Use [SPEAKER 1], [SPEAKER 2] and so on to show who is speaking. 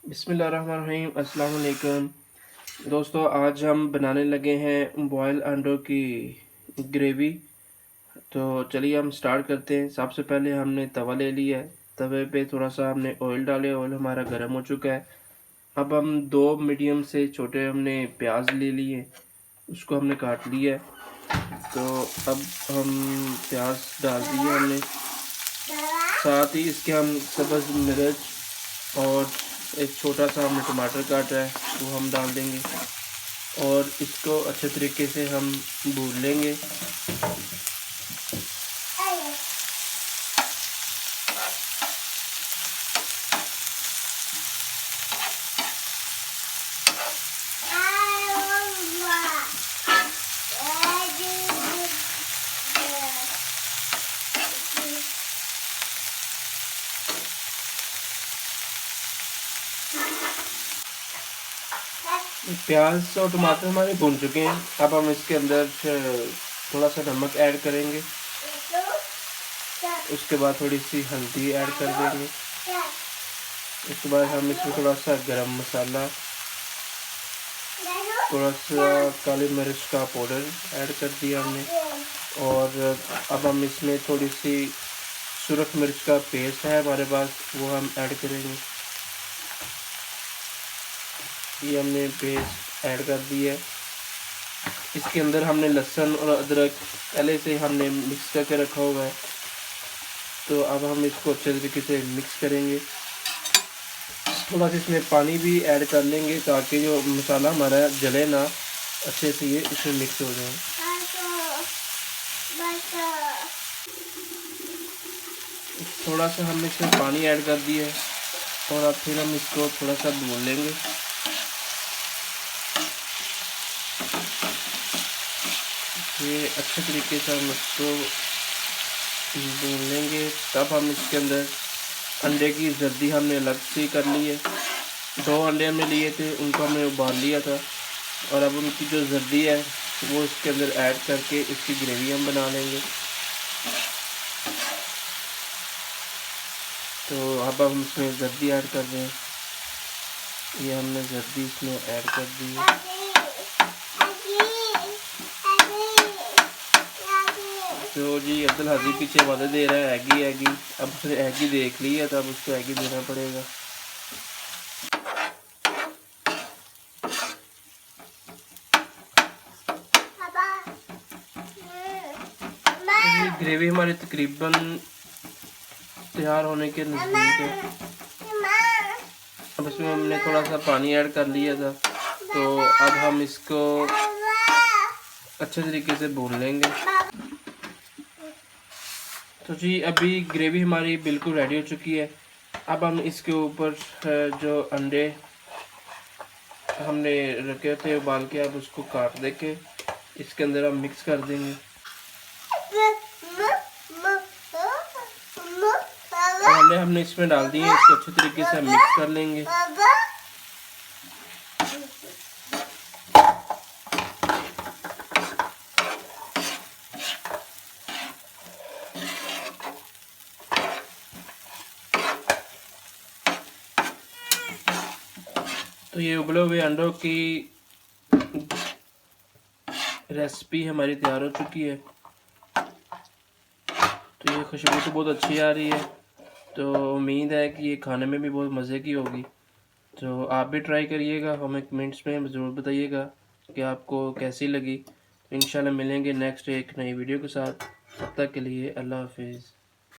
[SPEAKER 1] बिस्मिल्लाहिर्रहमानिर्रहीम, अस्सलाम वालेकुम। दोस्तों, आज हम बनाने लगे हैं बॉयल अंडों की ग्रेवी। तो चलिए हम स्टार्ट करते हैं। सबसे पहले हमने तवा ले लिया है। तवे पे थोड़ा सा हमने ऑयल डाले। ऑयल हमारा गर्म हो चुका है। अब हम दो मीडियम से छोटे हमने प्याज ले लिए, उसको हमने काट लिया है। तो अब हम प्याज डाल दिए हमने, साथ ही इसके हम सब्ज़ मिर्च और एक छोटा सा हमने टमाटर काटा है वो हम डाल देंगे और इसको अच्छे तरीके से हम भून लेंगे। प्याज और टमाटर हमारे भून चुके हैं। अब हम इसके अंदर थोड़ा सा नमक ऐड करेंगे, उसके बाद थोड़ी सी हल्दी ऐड कर देंगे। उसके बाद हम इसमें थोड़ा सा गरम मसाला, थोड़ा सा काली मिर्च का पाउडर ऐड कर दिया हमने। और अब हम इसमें थोड़ी सी सुरख मिर्च का पेस्ट है हमारे पास, वो हम ऐड करेंगे। ये हमने पेस्ट ऐड कर दिया है। इसके अंदर हमने लहसुन और अदरक पहले से हमने मिक्स करके रखा हुआ है। तो अब हम इसको अच्छे तरीके से मिक्स करेंगे। थोड़ा सा इसमें पानी भी ऐड कर लेंगे ताकि जो मसाला हमारा जले ना, अच्छे से ये इसमें मिक्स हो जाए। थोड़ा सा हमने इसमें पानी ऐड कर दिया है और अब फिर हम इसको थोड़ा सा भून लेंगे। ये अच्छे तरीके से हम इसको भून लेंगे। तब हम इसके अंदर अंडे की जर्दी हमने अलग से कर ली है। 2 अंडे हमने लिए थे, उनको हमने उबाल लिया था और अब उनकी जो जर्दी है वो इसके अंदर ऐड करके इसकी ग्रेवी हम बना लेंगे। तो अब हम इसमें जर्दी ऐड कर रहे हैं। ये हमने जर्दी इसमें ऐड कर दी है। तो जी अब्दुल हादी पीछे आवाज़ें दे रहा है एगी एगी। अब उसने एगी देख ली है तो अब उसको एगी देना पड़ेगा। ग्रेवी हमारी तकरीबन तैयार होने के नज़दीक है। अब इसमें हमने थोड़ा सा पानी ऐड कर लिया था, तो अब हम इसको अच्छे तरीके से भून लेंगे। तो जी अभी ग्रेवी हमारी बिल्कुल रेडी हो चुकी है। अब हम इसके ऊपर जो अंडे हमने रखे थे उबाल के, अब उसको काट दे के इसके अंदर हम मिक्स कर देंगे। अंडे हमने इसमें डाल दिए, इसको अच्छे तरीके से हम मिक्स कर लेंगे। तो ये उबले हुए अंडों की रेसिपी हमारी तैयार हो चुकी है। तो ये खुशबू तो बहुत अच्छी आ रही है। तो उम्मीद है कि ये खाने में भी बहुत मज़े की होगी। तो आप भी ट्राई करिएगा, हमें कमेंट्स में ज़रूर बताइएगा कि आपको कैसी लगी। इंशाल्लाह मिलेंगे नेक्स्ट एक नई वीडियो के साथ। तब तक के लिए अल्लाह हाफिज़।